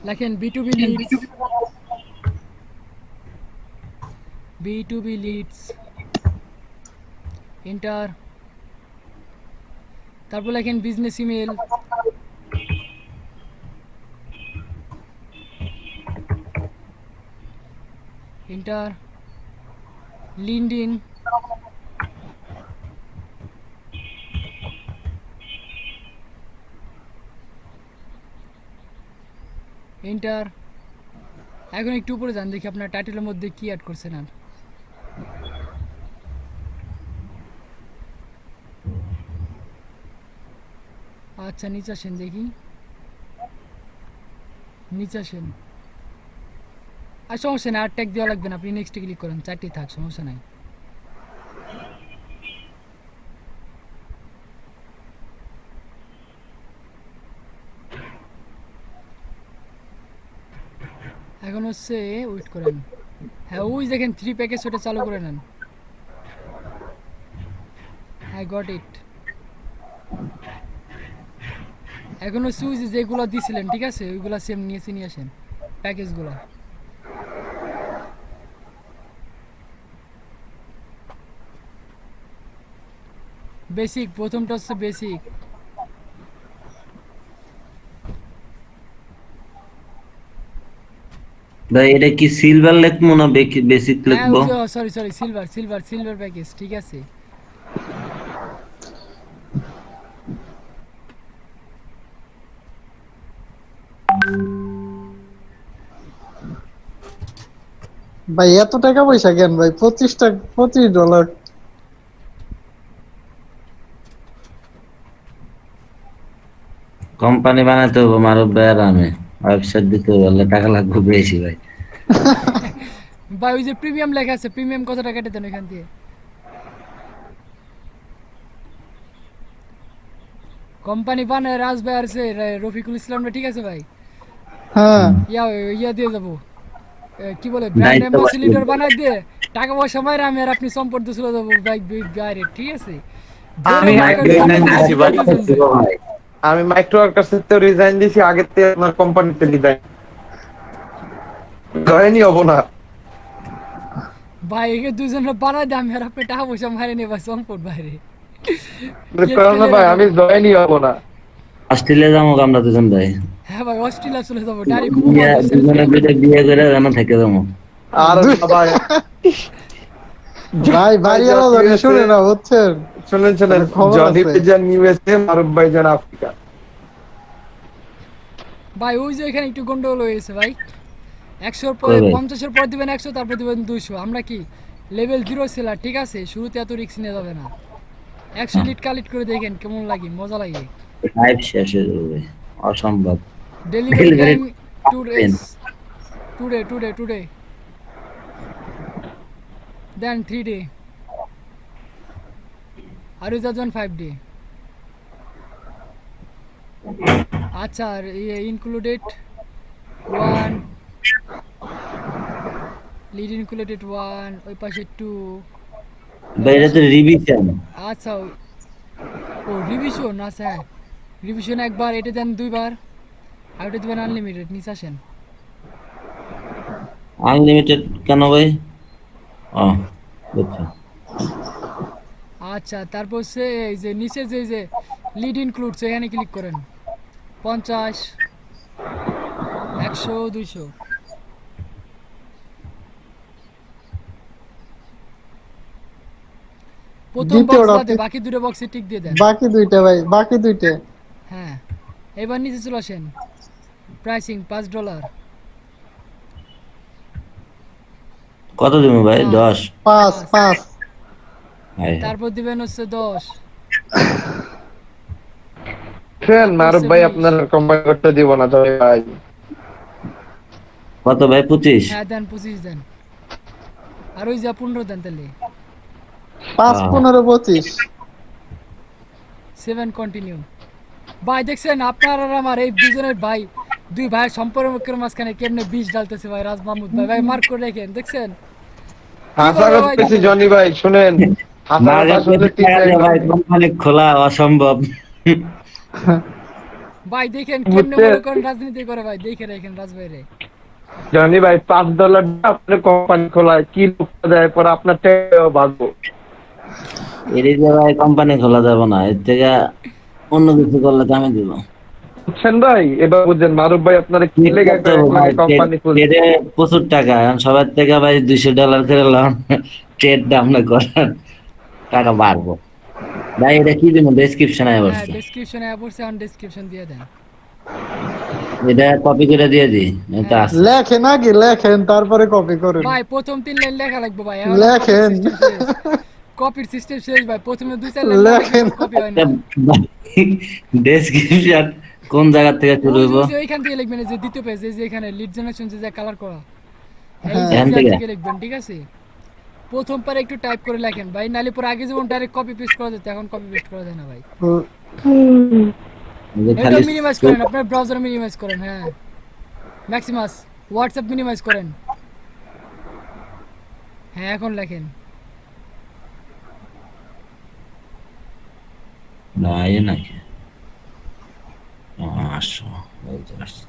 লেখেন B2B Leeds, B2B Leeds, enter. তারপর লেখেন business email, enter. LinkedIn, enter. এখন একটু উপরে যান, দেখি আপনার টাইটেলের মধ্যে কি অ্যাড করছেন। আর আচ্ছা নিচে আসেন, দেখি নিচে আসেন। আর সমস্যা নেই, আর ট্যাগ দেওয়া লাগবে না, আপনি নেক্সটে ক্লিক করেন, 4টি থাক, সমস্যা নাই। এখন হচ্ছে ওয়েট করেন। হ্যাঁ ওই দেখেন 3 প্যাকেজ, ওটা চালু করে নেন। I got it. এখন হচ্ছে ওই যেগুলো দিছিলেন, ঠিক আছে, ওইগুলো সেম নিয়ে আসেন প্যাকেজগুলো। বেসিক, প্রথমটা হচ্ছে বেসিক। ভাই এটা কি সিলভার লিখবো না বেসিক হ্যাঁ লিখবো? ওই যে, sorry sorry, silver silver silver package, ঠিক আছে। ভাই এত টাকা পয়সা কেন ভাই? $25 কোম্পানি বানাতে হবে মারুফ ভাই আর আমি, ওয়েবসাইট দিতে বললে টাকা লাগবে বেশি ভাই। ভাই ওই যে প্রিমিয়াম লেখা আছে, প্রিমিয়াম কত টাকা কেটে দেন এখান থেকে? কোম্পানি বানায় রাজ ভাই আর সে রফিকুল ইসলাম, ঠিক আছে ভাই। হ্যাঁ ইয়া ইয়া দিয়ে যাবো, কি বলে, ব্র্যান্ড দায়িত্ব বাড়বে। অ্যাম্বাসিডর বানাই দিয়ে টাকা পয়সা মারে আমি আর আপনি সম্পদ চলে যাবো বাইক গাড়ি, ঠিক আছে। ধরে আমি মনে আগে করেন রিজাইন টাকা দিছি ভাই। দিতেছেন যে। ভাই আমি মাইক্রো ওয়ার্কার্স থেকে রিজাইন দিছি, আগের থেকে আপনার কোম্পানিতে রিজাইন জয়েনই হবো না। ভাই একে দুজনে বানাই দিয়ে আমি আর আপনি টাকা পয়সা মারে নেবা সম্পদ বাইরে, কেস কারণ খেলে ভাই আমি রাখাবো। জয়েনই হবো না। অস্ট্রেলিয়া যাবো আমরা দুজন ভাই। হ্যাঁ ভাই অস্ট্রেলিয়া চলে যাবো, ডাইরেক্ট উপমা দেশ ছেড়ে চলে দুজনে যাবো। দুইটা বিয়ে করে যেন থেকে যাবো। আর দুই ভাই ভাই বাড়িওয়ালা জানি ইউএসএ, শুনে না, বুঝছেন? শুনেন শুনেন, মানে খবর জনি আছে। ভাইজান ইউএসএ, মারুফ ভাইজান আফ্রিকা। ভাই ওই যে এখানে একটু গন্ডগোল হয়ে গেছে ভাই। 100-র কই পরে ভাই 50-এর পর দিবেন 100, তারপর দিবেন 200। আমরা কি লেভেল 0 সেলার, ঠিক আছে, শুরুতে এত রিস্ক নিয়ে যাবে না। 100 লিট কালেক্ট করে দেখেন কেমন লাগে, মজা লাগে। লাইফ শেষ হয়ে যাবে ভাই, অসম্ভব। Delivery delivery time 2 days, today then 3 day, আর ইজ 5 ডে। আচ্ছা আর ইনক্লুডেড 1, লিড ইনক্লুডেড 1, ওই পাশে 2, ওই ভাই এটা পাশে। তো রিভিশন। আচ্ছা ও রিভিশন, আচ্ছা হ্যাঁ রিভিশন একবার, এটা দেন 2 বার, আর ওটা দেবেন আনলিমিটেড, নিচে আসেন। আনলিমিটেড কেন ভাই? ও বুঝছি। আচ্ছা তারপর সে এই যে নিচে যে লিড ইনক্লুডস, এখানে ক্লিক করেন। 50, 100, 200। প্রথম বক্স দ্বিতীয়টা বাদে বাকি 2টা বক্সে টিক দিয়ে দেন। বাকি দুইটা ভাই, বাকি দুইটা। হ্যাঁ এবার নিচে চলে আসেন, প্রাইসিং $5, কত দিব ভাই? 5, 10? পাঁচ 5। পাঁচ হাই হাই। তারপর দিবেন হচ্ছে 10, ফ্রেন্ড তারপর মারুফ হচ্ছে ভাই 20। আপনার কোম্পানি করতে দিব না জনি ভাই। কত ভাই? 25? হ্যাঁ দেন 25 দেন, আর ওই যে 15 দেন তাহলে। 5, 15, 25। 7 কন্টিনিউ। ভাই দেখছেন আপনার আর আমার এই দুজনের ভাই, দুই ভাইয়ের সম্পর্কের মাঝখানে কেমনে বিষ ডালতেছে ভাই রাজ মাহমুদ ভাই, ভাই মার্ক করে রেখেন, দেখছেন আশা কিভাবে ভাই করতেছি দিল। জনি ভাই শুনেন, হাসার কথা মার্কেট শুনলে ঠিক টাকা দিয়ে রাখবেন। ভাই কোম্পানি খোলা অসম্ভব। ভাই দেখেন কেমনে বুঝতে মনে করেন রাজনীতি করে ভাই, দেখে রাখেন রাজভাইরে। জানি ভাই $5 আপনার কোম্পানি খোলায় কি লোকটা দেয় পরে আপনার টাকাও বাঁচবো। এর এই জায়গায় কোম্পানি খোলা যাবে না, এর থেকে অন্য কিছু করলে তো আমি দিব। বুঝছেন ভাই, এবার বুঝছেন মারুফ ভাই আপনারা কি ট্রেড লেগে করতে এক হবে ভাই, লাখে কোম্পানি খুলছে। ট্রেডে প্রচুর টাকা, এখন সবার থেকে ভাই $200 করে লোন, ট্রেডটা আমরা করেন, টাকা বাড়বো। ভাই এটা কি দিব, ডেসক্রিপশনে হ্যাঁ বসছে, ডেসক্রিপশনে অবশ্যই অন ডেসক্রিপশন দিয়ে দেন। এটা কপি করে দিয়ে দিই, এটা হ্যাঁ আছে। লেখেন আগে, লেখেন তারপরে কপি করেন। ভাই প্রথম 3 লাইন লেখা লাগবে ভাই, এখন আর কপির লেখেন সিস্টেম শেষ। কপির সিস্টেম শেষ ভাই, প্রথমে 2-4 লাইন না লিখলে লেখেন। পর কপি হয় না। ডেসক্রিপশন কোন জায়গা থেকে শুরু ওই যে হইব? ওই যে ওইখান থেকে লিখবেন, এই যে দ্বিতীয় পেজ, এই যে এখানে লিড জেনারেশন যে কালার করা, এই যে হ্যাঁ এখান এখান থেকে থেকে লিখবেন, ঠিক আছে? প্রথম পারে একটু টাইপ করে লেখেন ভাই, নালে পরে আগে যেমন ডাইরেক্ট কপি পেস্ট করা যেত, এখন কপি পেস্ট করা যায় না ভাই। এই যে এটা খালি মিনিমাইজ করেন, আপনার ব্রাউজার মিনিমাইজ করেন, হ্যাঁ ম্যাক্সিমাস, হোয়াটসঅ্যাপ মিনিমাইজ করেন। হ্যাঁ এখন লেখেন। নাই নাকি? আসো, এই যে আসছে।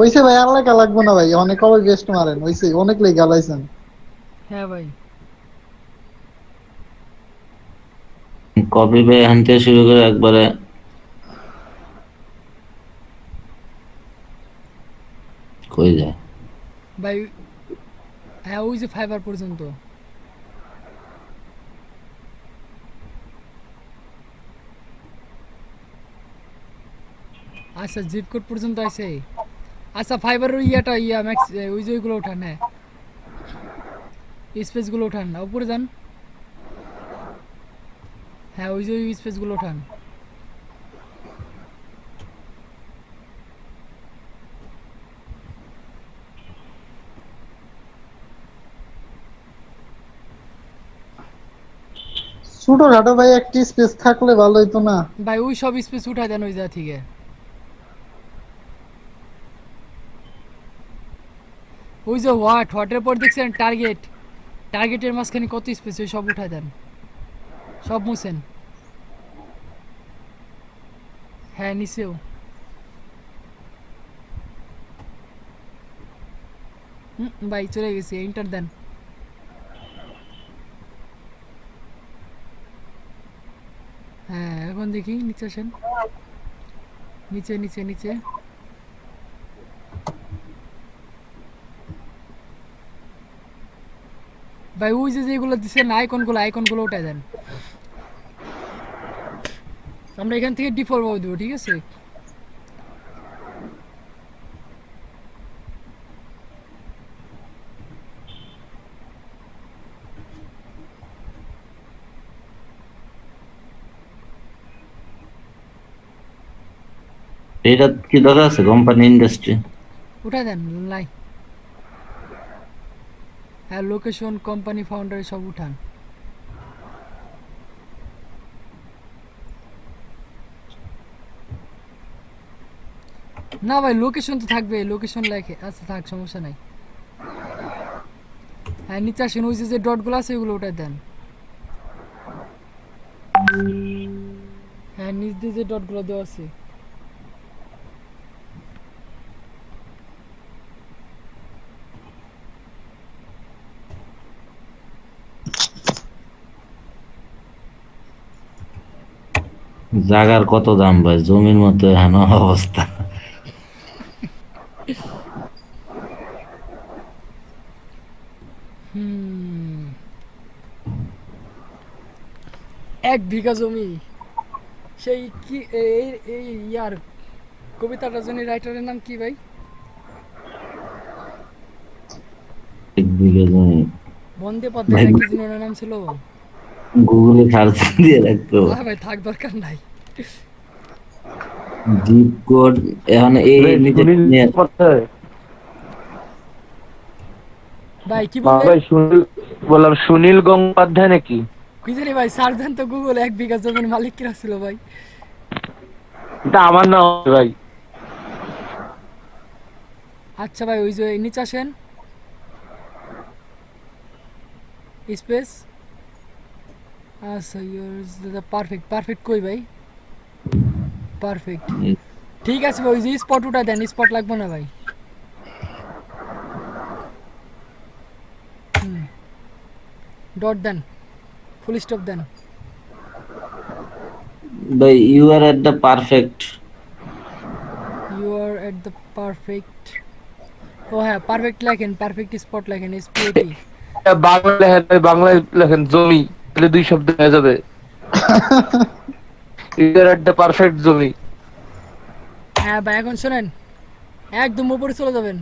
ওইসে ভাই আর লেখা লাগবে না ভাই, অনেক কবে বেস্ট মারেন, ওইসে অনেক লেখা লাইছেন। হ্যাঁ ভাই কপি বে এখান থেকে শুরু করে একবারে কই যায়? ভাই, হ্যাঁ ওই যে ফাইবার পর্যন্ত। আচ্ছা জিপ কোড পর্যন্ত আছে। আচ্ছা ফাইবারের ইয়াটা ইয়া ম্যাক্স, ওই যে ওইগুলো ওঠান, হ্যাঁ স্পেসগুলো ওঠান, উপরে যান। হ্যাঁ ওই যে ওই স্পেসগুলো ওঠান। ছোটখাটো ভাই একটি স্পেস থাকলে ভালো হইতো না? ভাই ওই সব স্পেস উঠাই দেন ওই জায়গা থেকে। ওই যে হোয়াটের পর দেখছেন টার্গেট, টার্গেটের মাঝখানে কত স্পেস, ওই সব উঠাই দেন, সব মুছেন। হ্যাঁ নিচেও। ভাই চলে গেছে, এন্টার দেন। হ্যাঁ এখন দেখি নিচে আসেন, নিচে নিচে নিচে। ভাই ওই যে যেগুলো দিচ্ছেন আইকনগুলো, আইকনগুলো উঠাই দেন। আমরা এখান থেকে ডিফল্ট ভাবে দেবো, ঠিক আছে? এটা কি দরকার আছে কোম্পানি ইন্ডাস্ট্রি? উঠাই দেন লাই। হ্যাঁ, লোকেশন, কোম্পানি, ফাউন্ডার সব উঠান। না ভাই, লোকেশন তো থাকবে, লোকেশন লেখে আচ্ছা থাক, সমস্যা নাই। হ্যাঁ, নিচে আসেন, ওই যে ডটগুলো আছে ওগুলো উঠাই দেন। হ্যাঁ, নিচ দিয়ে যে ডটগুলো দেওয়া আছে। জাগার কত দাম ভাই, জমির মতো হেন অবস্থা। হুম, 1 বিঘা জমি। সেই কি এই এই ইয়ার কবিতাটার জন্য রাইটারের নাম কি ভাই? এক বিঘা জমি বন্দ্যোপাধ্যায় ভাই, না কি যেন ওনার নাম ছিল? গুগলে সার্চ দিয়ে রাখতো। ভাই থাক, দরকার নাই। জিপ কোড এখন এই ভাই নিচে সুনীল গঙ্গোপাধ্যায়। ভাই কি হ্যাঁ বললেন? ভাই সুনীল, বললাম সুনীল গঙ্গোপাধ্যায় নাকি? কি জানি ভাই, সার্চ দেন তো গুগল, 1 বিঘা জমির মালিক কিরা ছিল ভাই। এটা আমার নাম ভাই। আচ্ছা ভাই, ওই যে নিচে আসেন, স্পেস। আচ্ছা, ইয়োর পারফেক্ট, পারফেক্ট কই ভাই? পারফেক্ট, ঠিক আছে ভাই, ওই যে স্পট উঠা দেন, স্পট লাগবে না ভাই। ডট দেন, ফুল স্টপ দেন। ভাই you are at the perfect. You are at the perfect. ও হ্যাঁ, পারফেক্ট লেখেন, পারফেক্ট স্পট লেখেন, SPOT। বাংলা লেখেন ভাই, বাংলায় লেখেন জমি, তাহলে 2 শব্দ হয়ে যাবে। ইউর এট দ্য পারফেক্ট জমি। হ্যাঁ ভাই, এখন শোনেন, একদম উপরে চলে যাবেন,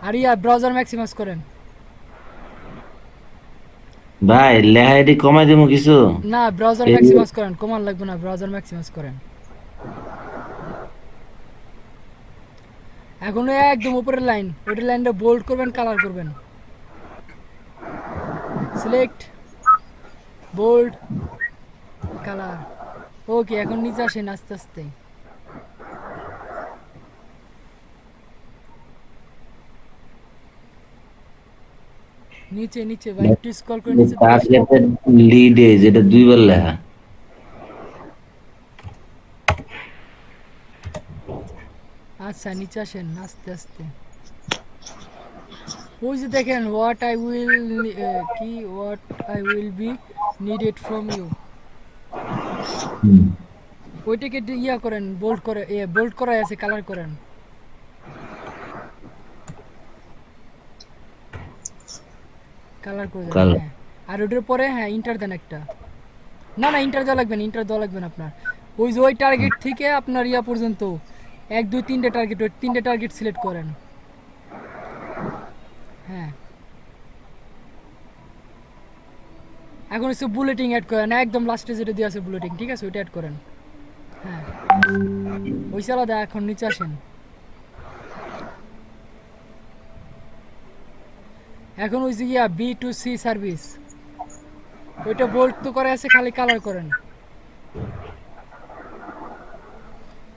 আর ইয়া ব্রাউজার ম্যাক্সিমাইজ করেন। ভাই লেহাইটি কমাই দিব কিছু। না, ব্রাউজার এই- ম্যাক্সিমাইজ করেন, কমান লাগবে না, ব্রাউজার ম্যাক্সিমাইজ করেন। এখন ওই একদম উপরের লাইন, ওইটার লাইনটা বোল্ড করবেন, কালার করবেন। Select, bold, colour. ওকে, এখন নিচে আসেন আস্তে আস্তে। নিচে নিচে ভাই, একটু স্ক্রল করে নিচে দিকে আসেন। টার্গেটেড লিড এজ এটা 2 বার লেখা। আচ্ছা, নিচে আসেন আস্তে আস্তে। ওই যে দেখেন, হোয়াট আই উইল, কি what I will be needed from you, hmm. ওইটাকে ইয়া করেন, বোল্ড করে, বোল্ড করা আছে, কালার করেন। কালার করে দেন, Colour। হ্যাঁ। আর ওটার পরে হ্যাঁ ইন্টার দেন একটা। না না, ইন্টার দেওয়া লাগবে না, ইন্টার দেওয়া লাগবে না আপনার। ওই যে ওই টার্গেট থেকে আপনার ইয়া পর্যন্ত 1 2 3টে টার্গেট, ওই 3টে টার্গেট সিলেক্ট করেন। হ্যাঁ, এখন হচ্ছে বুলেটিং অ্যাড করেন, একদম লাস্টে যেটা দিয়ে আছে বুলেটিং, ঠিক আছে, ওইটা অ্যাড করেন। হ্যাঁ, ওই আলাদা। এখন নিচে আসেন, এখন ওই যে ইয়া B2C সার্ভিস, ওইটা বোল্ড তো করে আছে, খালি কালার করেন।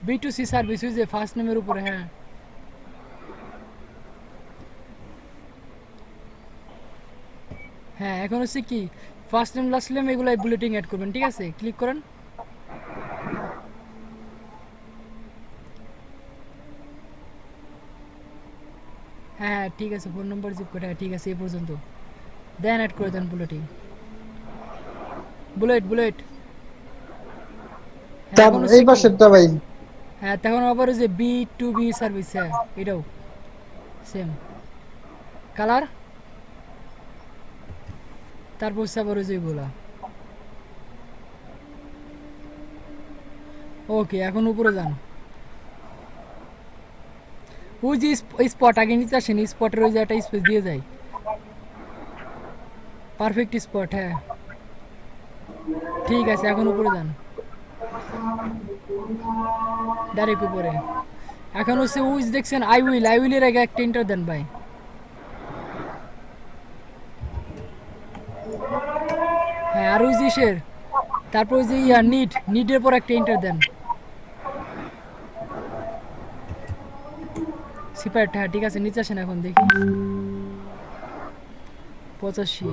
B2C সার্ভিস, ওই যে ফার্স্ট নেমের উপরে। হ্যাঁ, হ্যাঁ, এখন হচ্ছে কি, ফার্স্ট নেম লাস্ট নেম এগুলাই বুলেটিং অ্যাড করবেন, ঠিক আছে, ক্লিক করেন। হ্যাঁ হ্যাঁ, ঠিক আছে, ফোন নম্বর, জিপ কোড, হ্যাঁ ঠিক আছে, এই পর্যন্ত দেন, অ্যাড করে দেন বুলেটিং, বুলেট বুলেট। হ্যাঁ, তার এখন হচ্ছে এই কি? পাশেরটা ভাই। হ্যাঁ, তখন আবার ওই যে B2B সার্ভিস, হ্যাঁ এটাও সেম কালার। তারপর হচ্ছে আবার ওই যে এগুলা। ওকে, এখন উপরে যান, ওই যে স্পট, আগে নিচে আসেন, স্পটের ওই যে একটা স্পেস দিয়ে যায়, পারফেক্ট স্পট। হ্যাঁ ঠিক আছে, এখন উপরে যান। ডাইরেক্ট উপরে। এখন হচ্ছে উইজ দেখছেন, আই উইলের আগে একটা ইন্টার দেন ভাই। হ্যাঁ, আর উইজ ইসের, তারপর ওই যে নিটের পর একটা ইন্টার দেন। সিপারেট, হ্যাঁ ঠিক আছে, নিচে আসেন এখন দেখি। 85।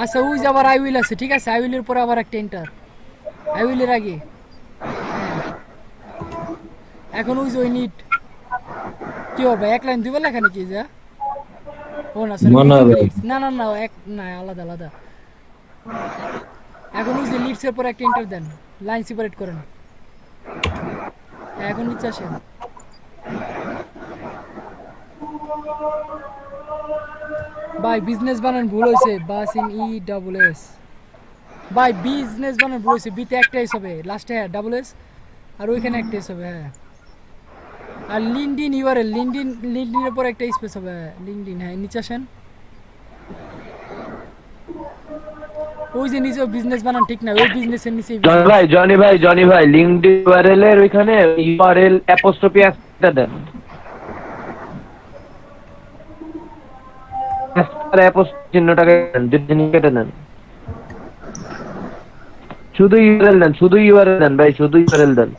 আচ্ছা উইজ আবার আই উইল আছে, ঠিক আছে, আই উইলের পরে আবার একটা ইন্টার, আই উইলের আগে। হ্যাঁ, এখন উইজ ওই নিট। কি হবে, এক লাইন দুইবার লেখা নাকি যা? ও না সরি, মনে হবে। না না না, এক না, আলাদা আলাদা। এখন ওই যে লিডসের পর একটা ইন্টার দেন, লাইন সেপারেট করেন। হ্যাঁ, এখন নিচে আসেন। ভাই বিজনেস বানান ভুল হয়েছে, বাস ইন ই ডাবল এস। ভাই বিজনেস বানান ভুল হয়েছে, বিতে একটা এস হবে লাস্টে, হ্যাঁ ডাবল এস, আর ওইখানে একটা এস হবে, হ্যাঁ। আর লিঙ্কডিন ইউআরএল, লিঙ্কডিনের পর একটা স্পেস হবে, হ্যাঁ লিঙ্কডিন, হ্যাঁ নিচে আসেন। ওই যে নিচে বিজনেস বানান ঠিক না, ওই বিজনেসের নিচে জনি ভাই লিঙ্কডইন ইউআরএল এর ওইখানে ইউআরএল অ্যাপোস্ট্রফি একটা দেন। আর অ্যাপোস্ট্রফি চিহ্নটাকে দেন, যদি কেটে নেন। শুধু ইউআরএল দেন ভাই, শুধু ইউআরএল দেন।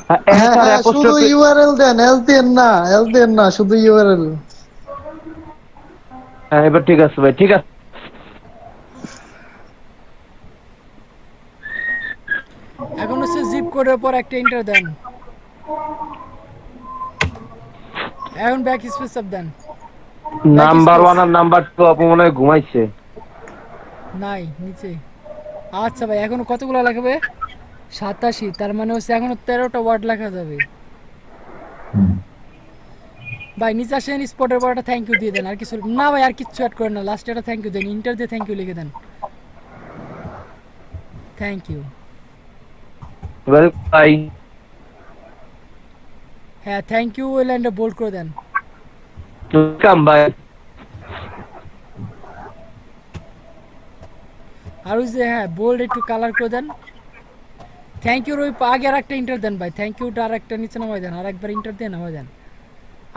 হ্যাঁ স্যার হ্যাঁ, শুধু অ্যাপোস্ট্রফি। ইউআরএল দেন, এল দেন না, শুধু ইউআরএল। হ্যাঁ এবার ঠিক আছে ভাই, ঠিক আছে। এখন হচ্ছে জিপ কোডের পর একটা ইন্টার দেন। এখন ব্যাক স্পেস আপ দেন। Number Backspace। 1 আর নাম্বার 2 অপমনে ঘুমাইছে। নাই নিচে। আচ্ছা ভাই, এখনো কতগুলো লেখাবে? 87, তার মানে হচ্ছে এখনো 13টা ওয়ার্ড লেখা যাবে। ভাই নিচে আসেন, স্পটের পর একটা থ্যাংক ইউ দিয়ে দেন, আর কিছু না ভাই, আর কিচ্ছু অ্যাড করেন না, লাস্টে একটা থ্যাংক ইউ দেন, ইন্টার দিয়ে থ্যাংক ইউ লিখে দেন, থ্যাংক ইউ। ভাই হ্যাঁ থ্যাংক ইউ, ওই লাইনটা বোল্ড করে দেন। ওয়েলকাম ভাই। আর ওই যে হ্যাঁ বোল্ড একটু কালার করে দেন। থ্যাংক ইউর ওই আগে আর একটা ইন্টার দেন ভাই, থ্যাংক ইউটা আর একটা নিচে নামাই দেন, আর একবার ইন্টার দিয়ে নামাই দেন।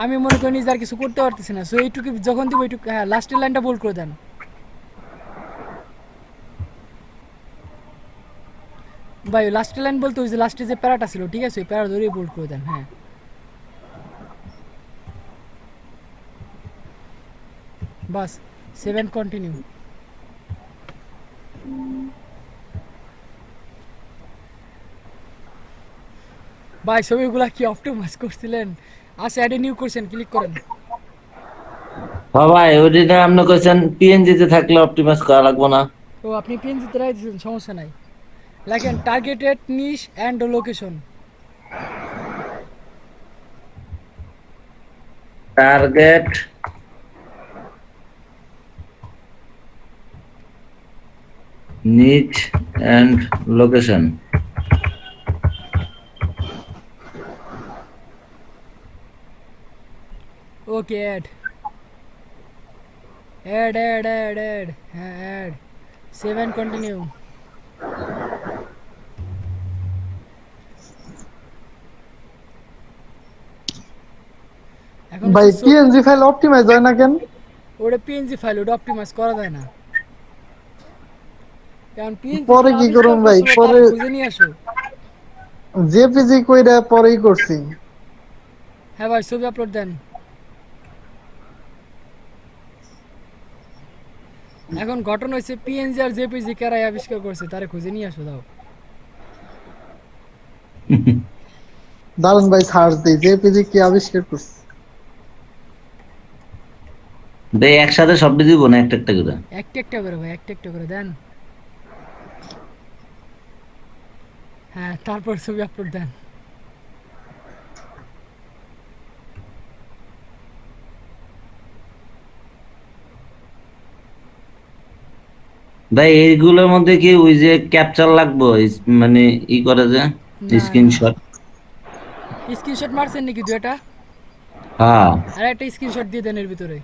আমি মনে করি নিজে আর কিছু করতে পারতেছি না, সো এইটুকু যখন দিব এইটুকু, হ্যাঁ লাস্টের লাইনটা বোল্ড করে দেন। ভাই লাস্টের লাইন বলতে ওই যে লাস্টে যে প্যারাটা ছিল, ঠিক আছে, ওই প্যারা ধরেই বোল্ড করে দেন, হ্যাঁ। বাস 7 কন্টিনিউ। ভাই ছবিগুলা কি অপটিমাইজ করছিলেন? আচ্ছা অ্যাডে নিউ করছেন, ক্লিক করেন। হ্যাঁ ভাই, ওইটা আপনি কইছেন পিএনজি তে থাকলে অপটিমাইজ করা লাগবে না। ও আপনি পিএনজিতে রাই দিয়েছেন, সমস্যা নাই। লেখেন targeted niche and location. Target niche and location. Okay add add add add add, হ্যাঁ অ্যাড 7 কন্টিনিউ। এখন ভাই পিএনজি ফাইল অপটিমাইজ হয় না কেন? ওটা পিএনজি ফাইল, ওটা অপটিমাইজ করা যায় না, কারণ পিএনজি পরে যে কি আবিষ্কার করুম ভাই? করছিল তার পরে খুঁজে নিয়ে আসো। জেপিজি কইরা পরেই করছি। হ্যাঁ ভাই ছবি আপলোড দেন। এখন ঘটনা হয়েছে পিএনজি আর জেপিজি কারাই আবিষ্কার করছে, তারে খুঁজে নিয়ে আসো দাও। দারুন ভাই, সার্চ দিই জেপিজি কি আবিষ্কার করছে। ভাই একসাথে সব দিব না, একটা একটা করে। একটা একটা করে ভাই, একটা একটা করে দেন। হ্যাঁ তারপর ছবি আপলোড দেন। ভাই এইগুলোর মধ্যে কি ওই যে ক্যাপচার লাগবে, মানে ই করে যে না না, স্ক্রিনশট? স্ক্রিনশট মারছেন নাকি দুটা? হ্যাঁ। আর একটা স্ক্রিনশট দিয়ে দেন এর ভিতরে।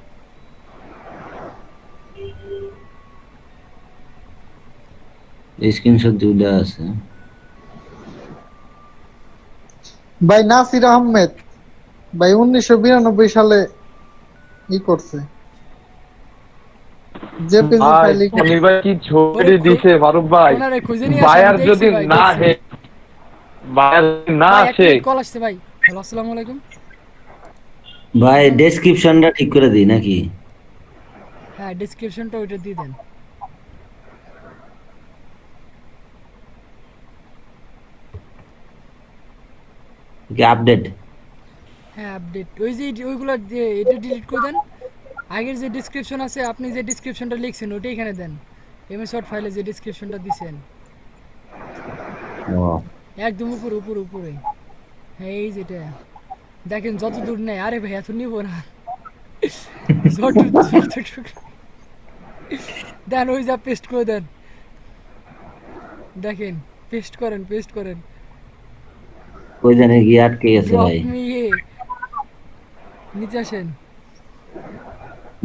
স্ক্রিনশট দুইটা আছে। ভাই নাসির আহমেদ ভাই 1992 সালে ই করছে, জেপিজি ভাই ফাইল ই করছে। সমীর ভাই কি ছবি দিছে ফারুক ভাই। ওনারে খুঁজে নিয়ে আসে, আমি বায়ার দেখছি যদি ভাই, না দেখছি। আসে, বায়ার যদি না ভাই এক আসে, মিনিট, কল আসছে ভাই। হ্যালো, আসসালামু আলাইকুম। ভাই ডেসক্রিপশনটা ঠিক করে দিই নাকি? হ্যাঁ, ডেসক্রিপশনটা ওইটা দিয়ে দেন। কি আপডেট? হ্যাঁ, আপডেট। ওই যে ওইগুলো এটা ডিলিট করে দেন। আগের যে ডেসক্রিপশন আছে, আপনি যে ডেসক্রিপশনটা লিখছেন ওইটা এখানে দেন। এমএস ওয়ার্ড ফাইলে যে ডেসক্রিপশনটা দিছেন ও একদম উপরে উপরে উপরে। হ্যাঁ, এই যেটা দেখেন, যত দূর নেই। আরে ভাই, এত নিব না। যতটুকু দেন, ওই যা পেস্ট করে দেন। দেখেন, পেস্ট করেন, পেস্ট করেন। কই জানি গিয়ে আটকে গেছে ড্রপ ভাই। মি এ, নিচে আসেন।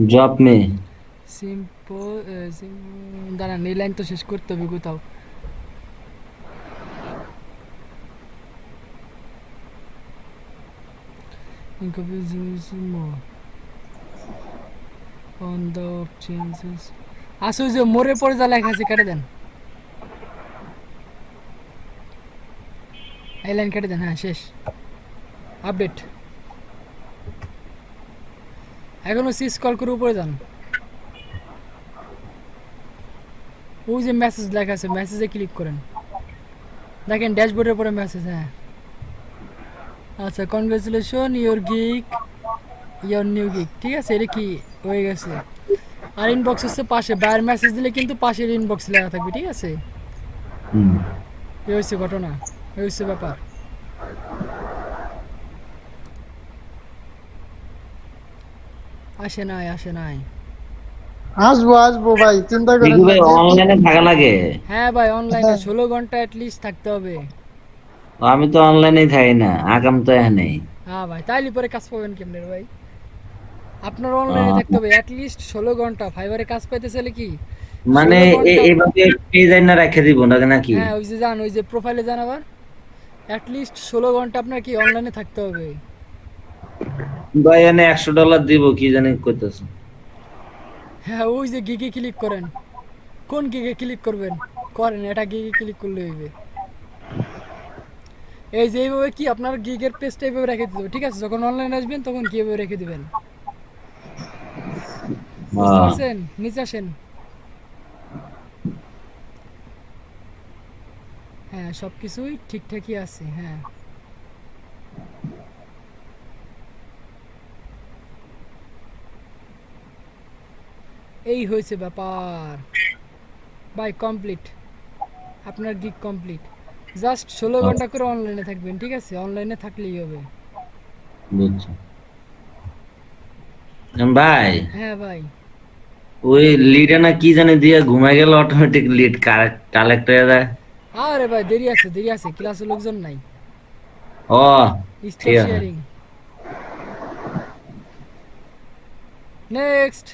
ড্রপ মে। সিম্পল দাঁড়ান, এই লাইন তো শেষ করতে হবে কোথাও। On the changes. আসো, ওই যে মোড়ের পরে যা লেখা আছে কেটে দেন। এই লাইন কেটে দেন। হ্যাঁ, শেষ। আপডেট। এখনো সিস কল করে উপরে যান। ওই যে মেসেজ লেখা আছে, মেসেজে ক্লিক করেন। দেখেন ড্যাশবোর্ডের পরে মেসেজ। হ্যাঁ, আচ্ছা, congratulation your gig, your new gig. ঠিক আছে, এটা কি হয়ে গেছে। আর ইনবক্স হচ্ছে পাশে, বাইরের মেসেজ দিলে কিন্তু পাশের ইনবক্স লেখা থাকবে। ঠিক আছে, হুম। এই হচ্ছে ঘটনা, এই হচ্ছে ব্যাপার। আসে নাই, আসে নাই। আসবো আসবো ভাই, চিন্তা করেন দেখি না। ভাই অনলাইনে থাকা লাগে। হ্যাঁ ভাই, অনলাইনে হ্যাঁ। 16 ঘন্টা অ্যাটলিস্ট থাকতে হবে। আমি তো অনলাইনেই থাকি না, আগাম তো এখানে। হ্যাঁ ভাই, তাইলে পরে কাজ পাবেন কেমনে রে ভাই? আপনার অনলাইনে থাকতে হবে অ্যাটলিস্ট 16 ঘন্টা। ফাইবারে কাজ পাইতে চাইলে কি মানে 16 ঘন্টা? এভাবে পেজ না রেখে দিব না নাকি? হ্যাঁ, ওই যে যান, ওই যে প্রোফাইলে যান আবার। অ্যাটলিস্ট 16 ঘন্টা আপনার কি অনলাইনে থাকতে হবে। ভাই এনে $100 দিব কি জানি কইতেছে। হ্যাঁ, ওই যে গিগে ক্লিক করেন। কোন গিগে ক্লিক করবেন? করেন, এটা গিগে ক্লিক করলে হইবে। এই যে এইভাবে কি আপনার গিগের পেজটা এইভাবে রেখে দিতে হবে। ঠিক আছে, যখন অনলাইনে আসবেন তখন কি এইভাবে রেখে দিবেন। বুঝতে হ্যাঁ। পারছেন? নিচে আসেন। হ্যাঁ, সব কিছুই ঠিকঠাকই আছে। হ্যাঁ, এই হয়েছে ব্যাপার ভাই। কমপ্লিট, আপনার গিগ কমপ্লিট। জাস্ট 16 ঘন্টা করে অনলাইনে থাকবেন। ঠিক আছে, অনলাইনে থাকলেই হবে। বুঝছি। ভাই হ্যাঁ ভাই। ওই লিডে না কি জানি দিয়ে ঘুমাই গেল, অটোমেটিক লিড কালেক্ট হয়ে যায়। আরে ভাই, দেরি আছে, দেরি আছে, ক্লাসে লোকজন নাই। ও স্টপ ঠিক আছে। শেয়ারিং। নেক্সট।